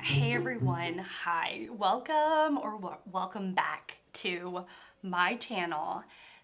Hey everyone, hi, welcome or welcome back to my channel.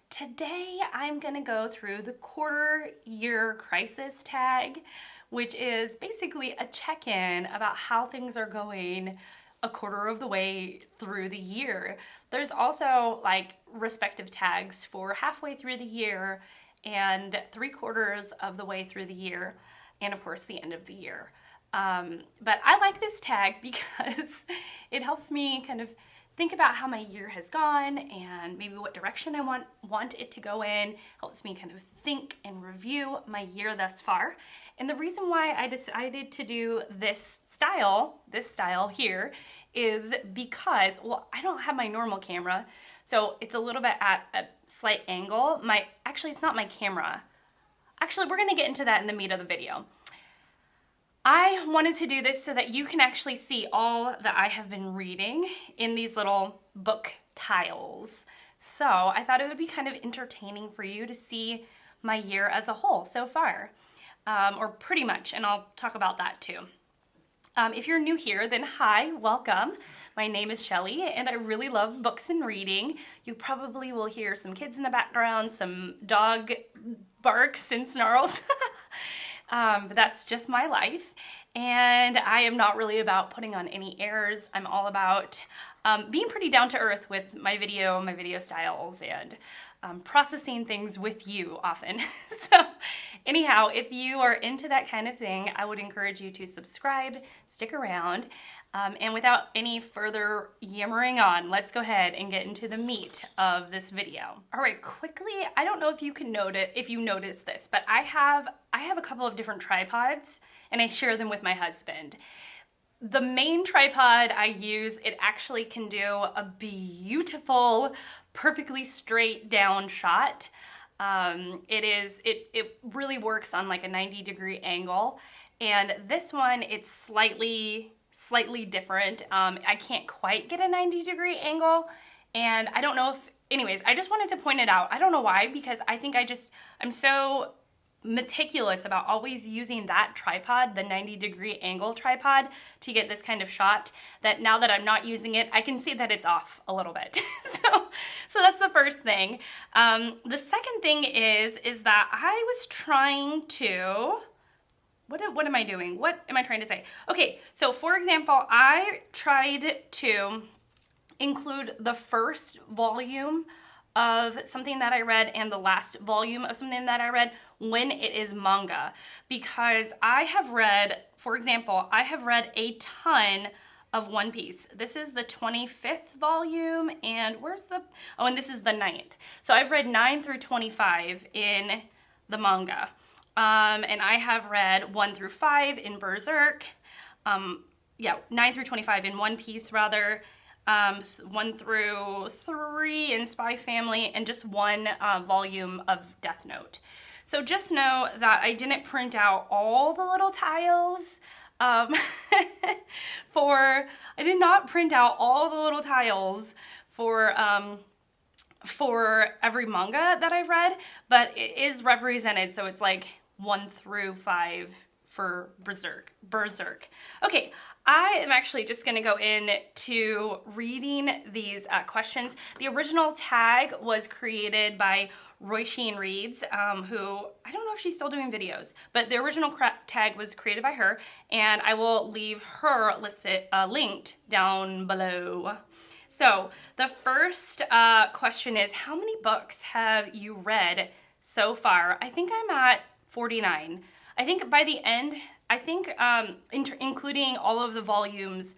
Today I'm gonna go through the quarter year crisis tag, which is basically a check-in about how things are going a quarter of the way through the year. There's also like respective tags for halfway through the year and 3/4 of the way through the year, and of course the end of the year. But I like this tag because it helps me kind of think about how my year has gone and maybe what direction I want it to go in. Helps me kind of think and review my year thus far. And the reason why I decided to do this style here, is because, well, I don't have my normal camera, so it's a little bit at a slight angle. Actually, it's not my camera. Actually, we're gonna get into that in the meat of the video. I wanted to do this so that you can actually see all that I have been reading in these little book tiles. So I thought it would be kind of entertaining for you to see my year as a whole so far, or pretty much, and I'll talk about that too. If you're new here, then hi, welcome. My name is Shelly, and I really love books and reading. You probably will hear some kids in the background, some dog barks and snarls. But that's just my life, and I am not really about putting on any airs. I'm all about being pretty down to earth with my video styles, and processing things with you often. So anyhow, if you are into that kind of thing, I would encourage you to subscribe, stick around, and without any further yammering on, let's go ahead and get into the meat of this video. All right, quickly, I don't know if you notice this, but I have a couple of different tripods, and I share them with my husband. The main tripod I use, it actually can do a beautiful, perfectly straight down shot. It really works on like a 90-degree angle, and this one, it's slightly different. I can't quite get a 90-degree angle, and I don't know if, anyways, I just wanted to point it out. I don't know why, because I think I'm so meticulous about always using that tripod, the 90-degree angle tripod, to get this kind of shot, that now that I'm not using it, I can see that it's off a little bit. So that's the first thing. The second thing is that I was trying to, what am I doing? What am I trying to say? Okay, so for example, I tried to include the first volume of something that I read and the last volume of something that I read when it is manga, because I have read, for example, I have read a ton of One Piece. This is the 25th volume, and and this is the 9th. So I've read 9 through 25 in the manga. And I have read 1 through 5 in Berserk, 9 through 25 in One Piece rather, 1 through 3 in Spy Family, and just 1 volume of Death Note. So just know that I didn't print out all the little tiles I did not print out all the little tiles for every manga that I've read, but it is represented, so it's like 1 through 5 for Berserk. Okay, I am actually just going to go into reading these questions. The original tag was created by Roisin Reads, who, I don't know if she's still doing videos, but the original tag was created by her, and I will leave her linked down below. So the first question is, how many books have you read so far? I think I'm at 49. I think by the end, including all of the volumes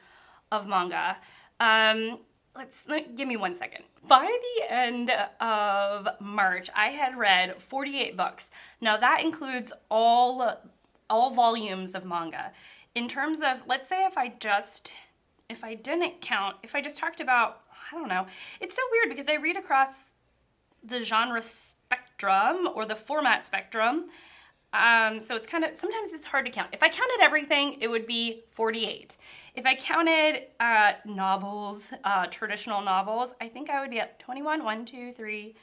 of manga, give me 1 second. By the end of March, I had read 48 books. Now that includes all volumes of manga. In terms of, let's say if I just talked about, I don't know, it's so weird because I read across the genre spectrum or the format spectrum. So it's sometimes it's hard to count. If I counted everything, it would be 48. If I counted novels, traditional novels, I think I would be at 21. 1, 2, 3,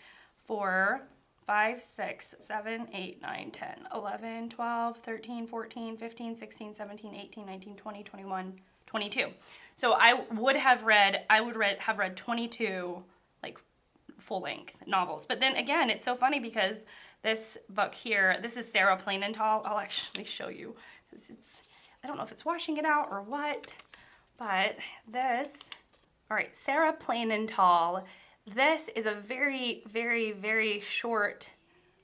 4, 5, 6, 7, 8, 9, 10, 11, 12, 13, 14, 15, 16, 17, 18, 19, 20, 21, 22. So I would have read 22 like full-length novels. But then again, it's so funny because this book here, this is Sarah Plain and Tall. I'll actually show you because I don't know if it's washing it out or what, but this, all right, Sarah Plain and Tall. This is a very, very, very short,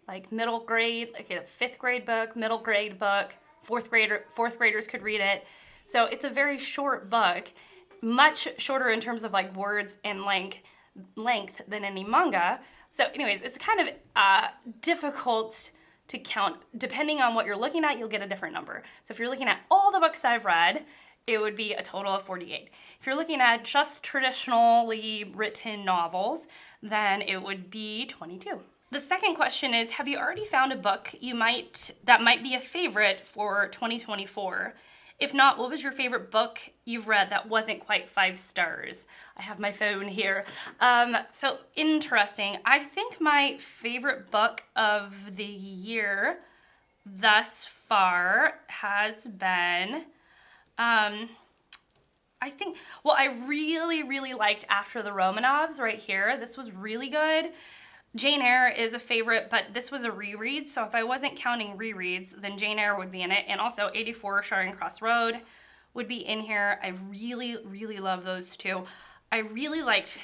like middle grade, like a 5th grade book, middle grade book, 4th graders could read it. So it's a very short book, much shorter in terms of like words and length than any manga. So anyways, it's kind of difficult to count. Depending on what you're looking at, you'll get a different number. So if you're looking at all the books I've read, it would be a total of 48. If you're looking at just traditionally written novels, then it would be 22. The second question is, have you already found a book that might be a favorite for 2024? If not, what was your favorite book you've read that wasn't quite 5 stars? I have my phone here. So interesting. I think my favorite book of the year thus far has been, I really, really liked After the Romanovs right here. This was really good. Jane Eyre is a favorite, but this was a reread, so if I wasn't counting rereads, then Jane Eyre would be in it, and also 84 Charing Cross Road would be in here. I really, really love those two. I really liked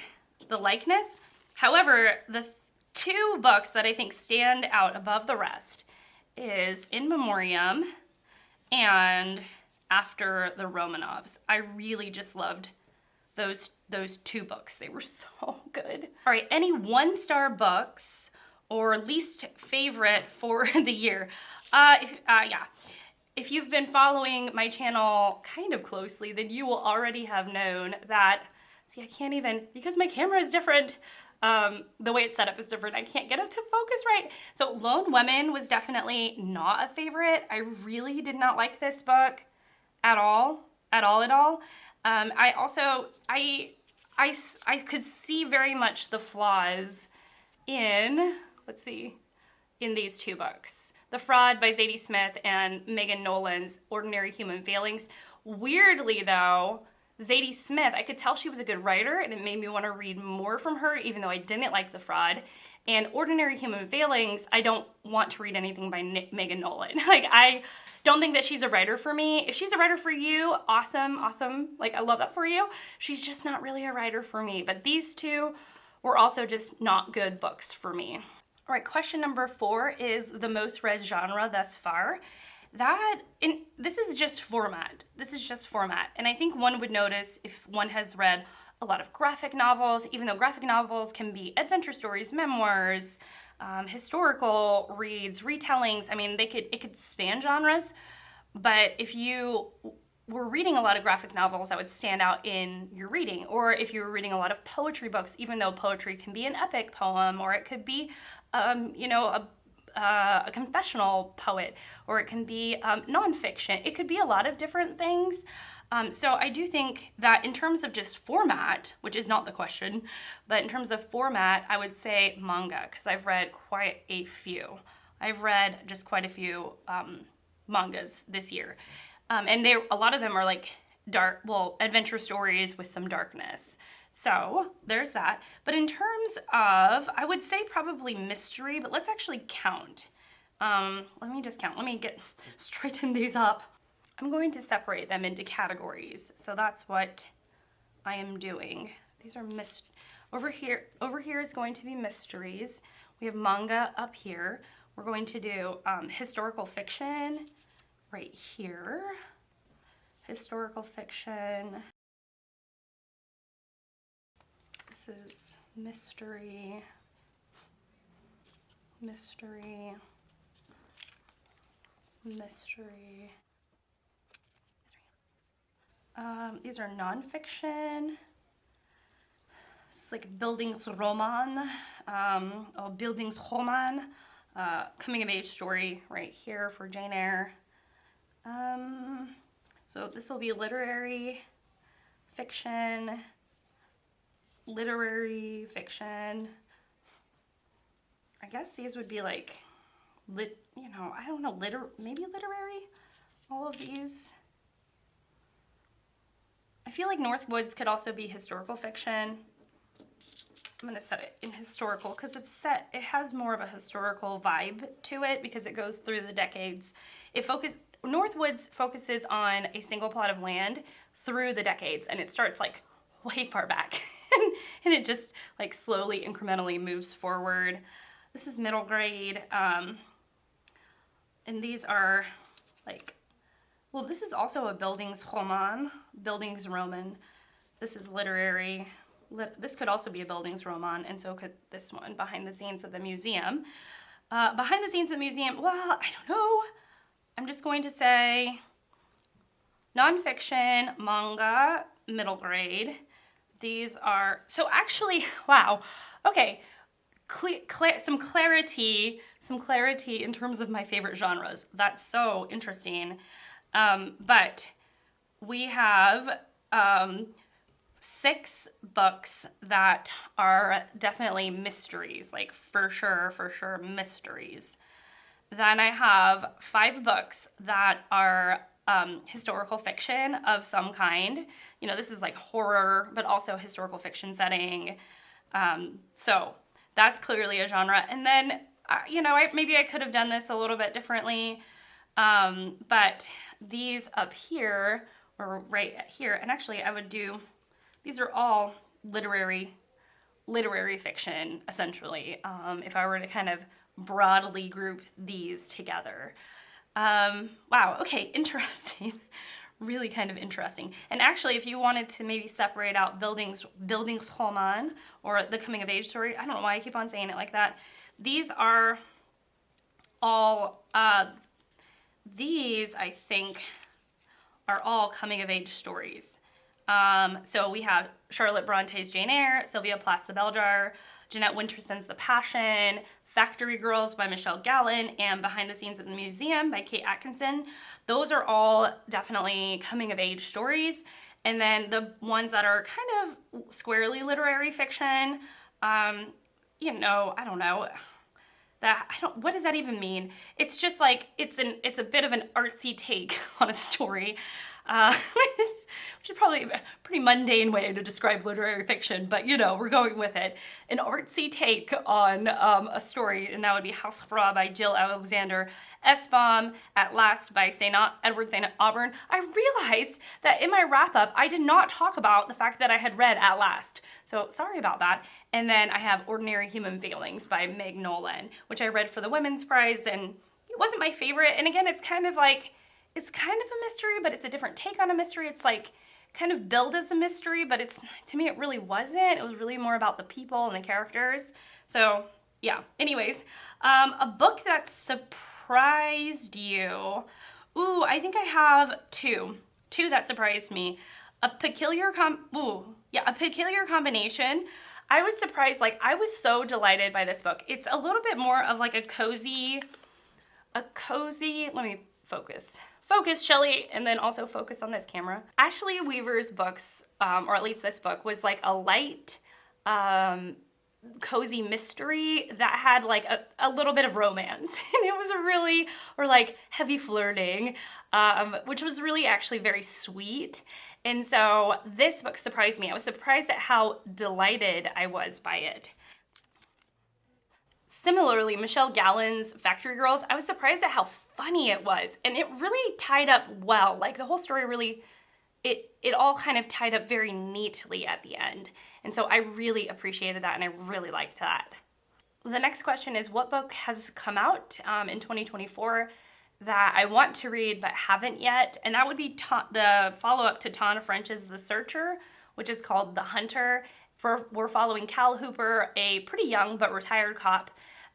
the likeness. However, the 2 books that I think stand out above the rest is In Memoriam and After the Romanovs. I really just loved those 2 books. They were so good. All right, any 1-star books or least favorite for the year? If you've been following my channel kind of closely, then you will already have known that, see, I can't even, because my camera is different, the way it's set up is different. I can't get it to focus right. So Lone Women was definitely not a favorite. I really did not like this book at all. I could see very much the flaws in, in these 2 books. The Fraud by Zadie Smith and Megan Nolan's Ordinary Human Failings. Weirdly though, Zadie Smith, I could tell she was a good writer and it made me want to read more from her even though I didn't like The Fraud. And Ordinary Human Failings, I don't want to read anything by Megan Nolan. Like, I don't think that she's a writer for me. If she's a writer for you, awesome. Like, I love that for you. She's just not really a writer for me. But these 2 were also just not good books for me. All right, question number 4 is the most read genre thus far. This is just format. And I think one would notice if one has read a lot of graphic novels, even though graphic novels can be adventure stories, memoirs, historical reads, retellings. I mean, it could span genres, but if you were reading a lot of graphic novels, that would stand out in your reading. Or if you were reading a lot of poetry books, even though poetry can be an epic poem, or it could be, a confessional poet, or it can be nonfiction. It could be a lot of different things. So I do think that in terms of just format, which is not the question, but in terms of format, I would say manga, because I've read quite a few. I've read just quite a few mangas this year. And a lot of them are like adventure stories with some darkness. So there's that. But in terms of, I would say probably mystery, but let's actually count. Let me just count. Let me straighten these up. I'm going to separate them into categories. So that's what I am doing. These are over here is going to be mysteries. We have manga up here. We're going to do historical fiction right here. Historical fiction. This is mystery. Mystery. Mystery. These are nonfiction. It's like Bildungsroman, or Bildungsroman, coming of age story right here for Jane Eyre. So this will be literary fiction, I guess these would be like, you know, I don't know, maybe literary, all of these. I feel like Northwoods could also be historical fiction. I'm gonna set it in historical because it has more of a historical vibe to it because it goes through the decades. Northwoods focuses on a single plot of land through the decades, and it starts like way far back and it just like slowly incrementally moves forward. This is middle grade, and these are like, well, this is also a Bildungsroman. This is literary. This could also be a Bildungsroman, and so could this one, Behind the Scenes of the Museum. Behind the Scenes of the Museum, well, I don't know. I'm just going to say nonfiction, manga, middle grade. These are, so actually, wow, okay, some clarity in terms of my favorite genres. That's so interesting. But we have 6 books that are definitely mysteries, like for sure mysteries. Then I have 5 books that are historical fiction of some kind. You know, this is like horror, but also historical fiction setting. So that's clearly a genre. And then, you know, maybe I could have done this a little bit differently. But these up here, or right here, and actually I would do, these are all literary fiction, essentially, if I were to kind of broadly group these together. Wow, okay, interesting. Really kind of interesting. And actually, if you wanted to maybe separate out Bildungsroman, or the coming of age story, I don't know why I keep on saying it like that. These are all, these I think are all coming of age stories. So we have Charlotte Bronte's Jane Eyre, Sylvia Plath's The Bell Jar, Jeanette Winterson's The Passion, Factory Girls by Michelle Gallen, and Behind the Scenes at the Museum by Kate Atkinson. Those are all definitely coming of age stories. And then the ones that are kind of squarely literary fiction, you know, I don't know. What does that even mean? It's just like, it's a bit of an artsy take on a story. Which is probably a pretty mundane way to describe literary fiction, but you know, we're going with it. An artsy take on a story, and that would be Hausfrau by Jill Alexander Essbaum, At Last by Edward St. Auburn. I realized that in my wrap-up, I did not talk about the fact that I had read At Last, so sorry about that. And then I have Ordinary Human Feelings by Meg Nolan, which I read for the Women's Prize, and it wasn't my favorite. And again, it's kind of like, it's kind of a mystery, but it's a different take on a mystery. It's like kind of billed as a mystery, but to me, it really wasn't. It was really more about the people and the characters. So yeah, anyways, a book that surprised you. Ooh, I think I have two that surprised me. A peculiar combination. I was surprised, like I was so delighted by this book. It's a little bit more of like a cozy, let me focus, Shelley, and then also focus on this camera. Ashley Weaver's books, or at least this book, was like a light, cozy mystery that had like a little bit of romance. And it was or like heavy flirting, which was really actually very sweet. And so this book surprised me. I was surprised at how delighted I was by it. Similarly, Michelle Gallen's Factory Girls, I was surprised at how funny it was. And it really tied up well. Like the whole story really, it all kind of tied up very neatly at the end. And so I really appreciated that, and I really liked that. The next question is, what book has come out in 2024 that I want to read but haven't yet? And that would be the follow-up to Tana French's The Searcher, which is called The Hunter. We're following Cal Hooper, a pretty young but retired cop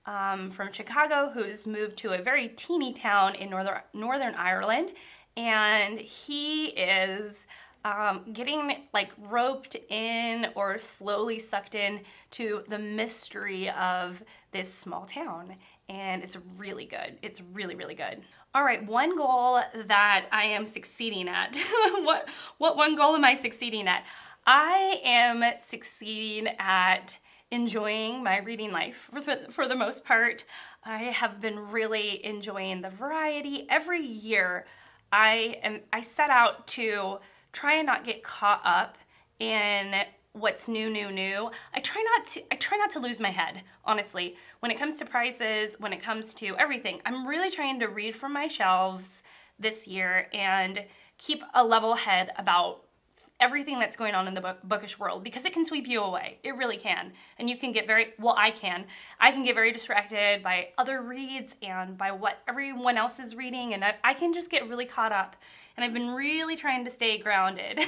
from Chicago who's moved to a very teeny town in Northern Ireland, and he is getting like roped in or slowly sucked in to the mystery of this small town, and it's really good. It's really, really good. All right, one goal that I am succeeding at. What one goal am I succeeding at? I am succeeding at enjoying my reading life for the most part. I have been really enjoying the variety. Every year I set out to try and not get caught up in what's new. I try not to lose my head, honestly. When it comes to prices, when it comes to everything, I'm really trying to read from my shelves this year and keep a level head about everything that's going on in the bookish world, because it can sweep you away. It really can. And you can get I can get very distracted by other reads and by what everyone else is reading, and I can just get really caught up. And I've been really trying to stay grounded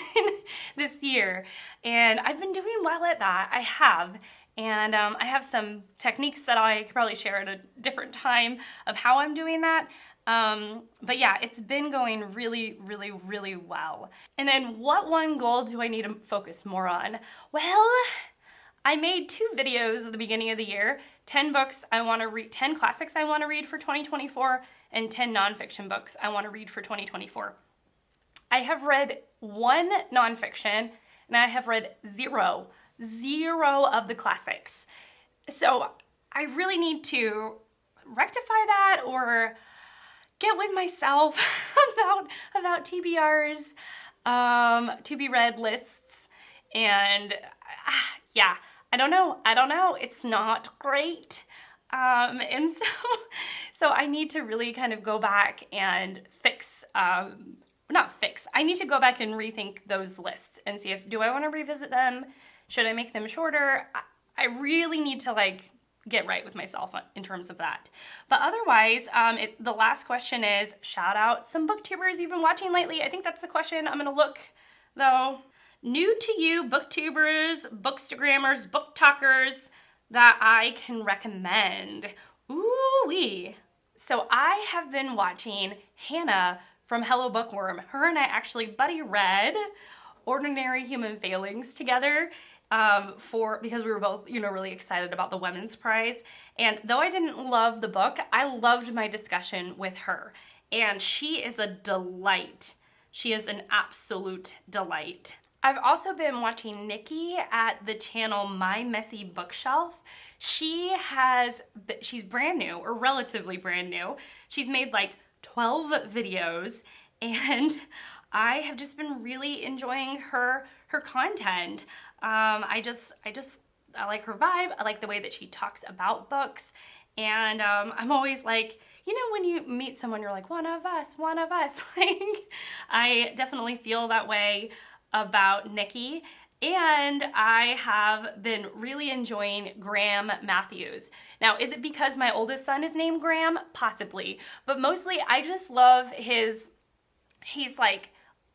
this year, and I've been doing well at that. I have. And I have some techniques that I could probably share at a different time of how I'm doing that. But yeah, it's been going really well. And then what one goal do I need to focus more on? Well, I made 2 videos at the beginning of the year, 10 books I want to read, 10 classics I want to read for 2024, and 10 nonfiction books I want to read for 2024. I have read 1 nonfiction, and I have read zero of the classics. So I really need to rectify that or get with myself about TBRs, to be read lists, and yeah, I don't know. It's not great, and so I need to really kind of go back and I need to go back and rethink those lists and see do I want to revisit them? Should I make them shorter? I really need to get right with myself in terms of that. But otherwise, the last question is, shout out some booktubers you've been watching lately. I think that's the question. I'm gonna look though. New to you booktubers, bookstagrammers, booktokers that I can recommend. Ooh-wee. So I have been watching Hannah from Hello Bookworm. Her and I actually buddy read Ordinary Human Failings together because we were both, really excited about the Women's Prize. And though I didn't love the book, I loved my discussion with her. And she is a delight. She is an absolute delight. I've also been watching Nicky at the channel My Messy Bookshelf. She's brand new, or relatively brand new. She's made 12 videos, and I have just been really enjoying her content. I like her vibe. I like the way that she talks about books, and I'm always when you meet someone, you're like, one of us. I definitely feel that way about Nicky. And I have been really enjoying Graham Matthews. Now, is it because my oldest son is named Graham? Possibly. But mostly, I just love he's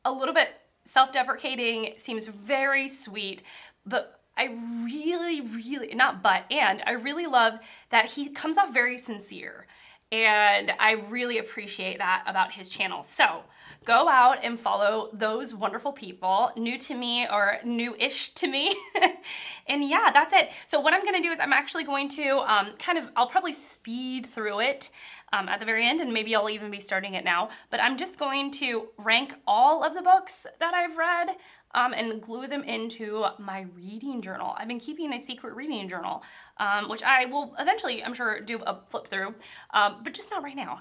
a little bit self-deprecating, seems very sweet, but I really love that he comes off very sincere. And I really appreciate that about his channel. So go out and follow those wonderful people, new to me or new-ish to me. And yeah, that's it. So what I'm gonna do is I'm actually going to I'll probably speed through it at the very end, and maybe I'll even be starting it now, but I'm just going to rank all of the books that I've read and glue them into my reading journal. I've been keeping a secret reading journal, which I will eventually, I'm sure, do a flip through, but just not right now,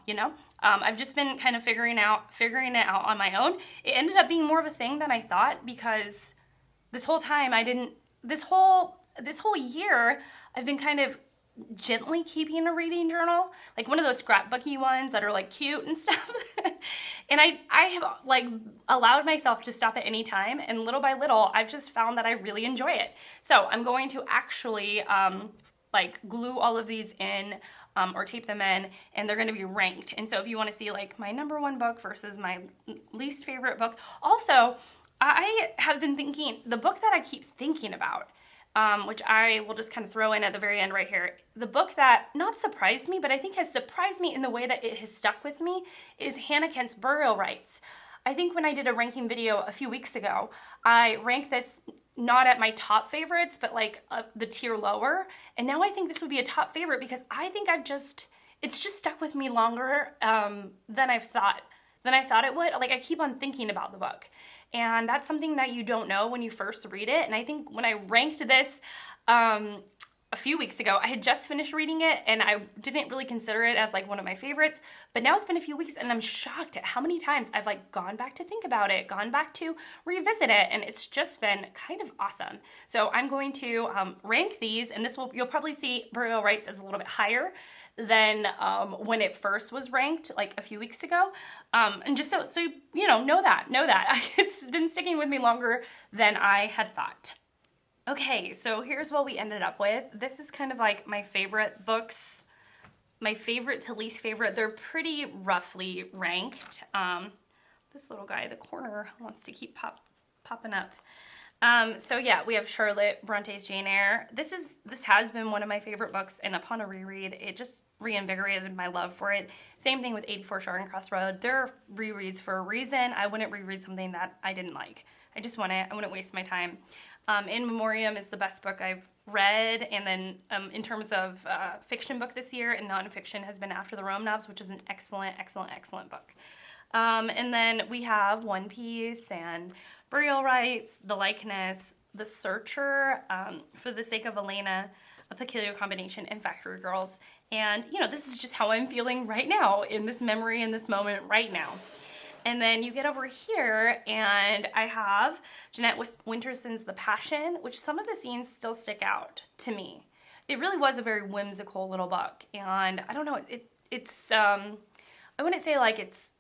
I've just been kind of figuring it out on my own. It ended up being more of a thing than I thought, because this whole time this whole year, I've been kind of gently keeping a reading journal, like one of those scrapbooky ones that are cute and stuff. And I have allowed myself to stop at any time, and little by little I've just found that I really enjoy it. So I'm going to actually glue all of these in or tape them in, and they're going to be ranked. And so if you want to see my number 1 book versus my least favorite book. Also, I have been thinking, the book that I keep thinking about, which I will just kind of throw in at the very end right here. The book that not surprised me, but I think has surprised me in the way that it has stuck with me, is Hannah Kent's Burial Rites. I think when I did a ranking video a few weeks ago, I ranked this not at my top favorites, but the tier lower. And now I think this would be a top favorite, because I think it's just stuck with me longer than I thought it would. I keep on thinking about the book. And that's something that you don't know when you first read it. And I think when I ranked this, a few weeks ago. I had just finished reading it and I didn't really consider it as like one of my favorites, but now it's been a few weeks and I'm shocked at how many times I've like gone back to think about it, gone back to revisit it, and it's just been kind of awesome. So I'm going to rank these, and you'll probably see Burial Rites as a little bit higher than when it first was ranked like a few weeks ago. And just so you know that. It's been sticking with me longer than I had thought. Okay, so here's what we ended up with. This is kind of like my favorite books, my favorite to least favorite. They're pretty roughly ranked. This little guy in the corner wants to keep popping up. So yeah, we have Charlotte Bronte's Jane Eyre. This has been one of my favorite books, and upon a reread, it just reinvigorated my love for it. Same thing with 84 Charing Cross Road. They're rereads for a reason. I wouldn't reread something that I didn't like. I wouldn't waste my time. In Memoriam is the best book I've read, and then in terms of fiction book this year, and nonfiction has been After the Romanovs, which is an excellent book. And then we have One Piece and Burial Rites, The Likeness, The Searcher, For the Sake of Elena, A Peculiar Combination, and Factory Girls. And, this is just how I'm feeling right now, in this memory, in this moment right now. And then you get over here, and I have Jeanette Winterson's The Passion, which some of the scenes still stick out to me. It really was a very whimsical little book, and I don't know, it's I wouldn't say like it's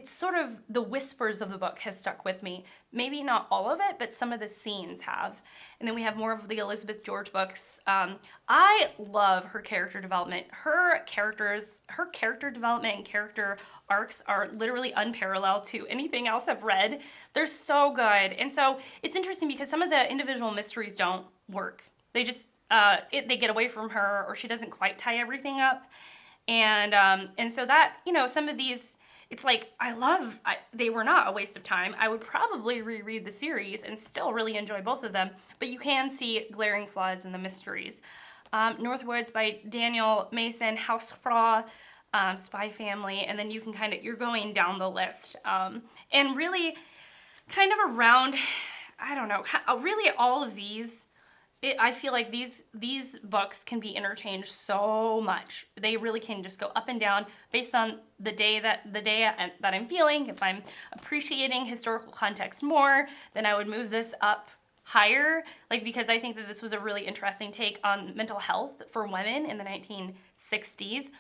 sort of the whispers of the book has stuck with me. Maybe not all of it, but some of the scenes have. And then we have more of the Elizabeth George books. I love her character development. Her character development and character arcs are literally unparalleled to anything else I've read. They're so good. And so it's interesting because some of the individual mysteries don't work. They just, they get away from her, or she doesn't quite tie everything up. And so that, some of these, it's like, they were not a waste of time. I would probably reread the series and still really enjoy both of them, but you can see glaring flaws in the mysteries. Northwoods by Daniel Mason, Hausfrau, Spy Family, and then you can you're going down the list. And really kind of around, I don't know, really all of these, I feel like these books can be interchanged so much. They really can just go up and down based on the day that I'm feeling. If I'm appreciating historical context more, then I would move this up higher, because I think that this was a really interesting take on mental health for women in the 1960s.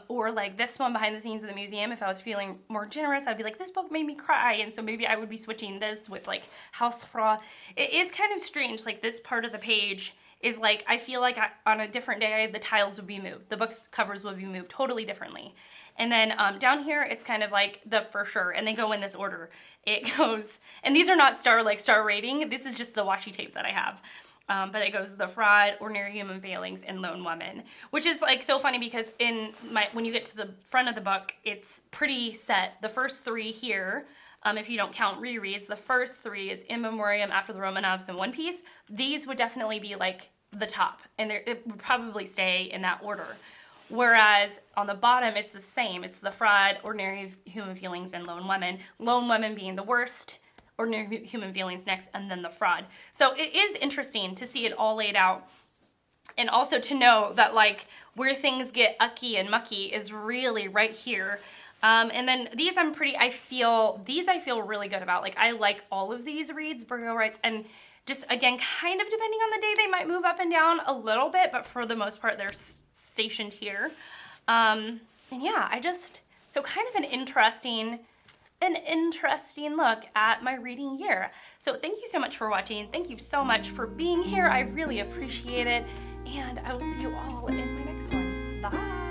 Or like this one, Behind the Scenes of the Museum. If I was feeling more generous, I'd be like, this book made me cry, and so maybe I would be switching this with like Hausfrau. It is kind of strange, like this part of the page is like, I feel like on a different day, the tiles would be moved. The book's covers would be moved totally differently. And then down here, it's kind of like the For Sure, and they go in this order. It goes, and these are not star rating, this is just the washi tape that I have. But it goes The Fraud, Ordinary Human Failings, and Lone Woman, which is like so funny because when you get to the front of the book, it's pretty set. The first three here, if you don't count rereads, the first three is In Memoriam, After the Romanovs, and One Piece. These would definitely be like the top, and it would probably stay in that order. Whereas on the bottom, it's the same. It's The Fraud, Ordinary Human Feelings, and Lone Woman. Lone Woman being the worst, Ordinary Human Feelings next, and then The Fraud. So it is interesting to see it all laid out, and also to know that like where things get ucky and mucky is really right here. And then these I feel really good about. Like I like all of these reads, Burial Rites, and just again, kind of depending on the day, they might move up and down a little bit, but for the most part, they're stationed here. And yeah, so kind of an interesting look at my reading year. So thank you so much for watching. Thank you so much for being here. I really appreciate it. And I will see you all in my next one. Bye.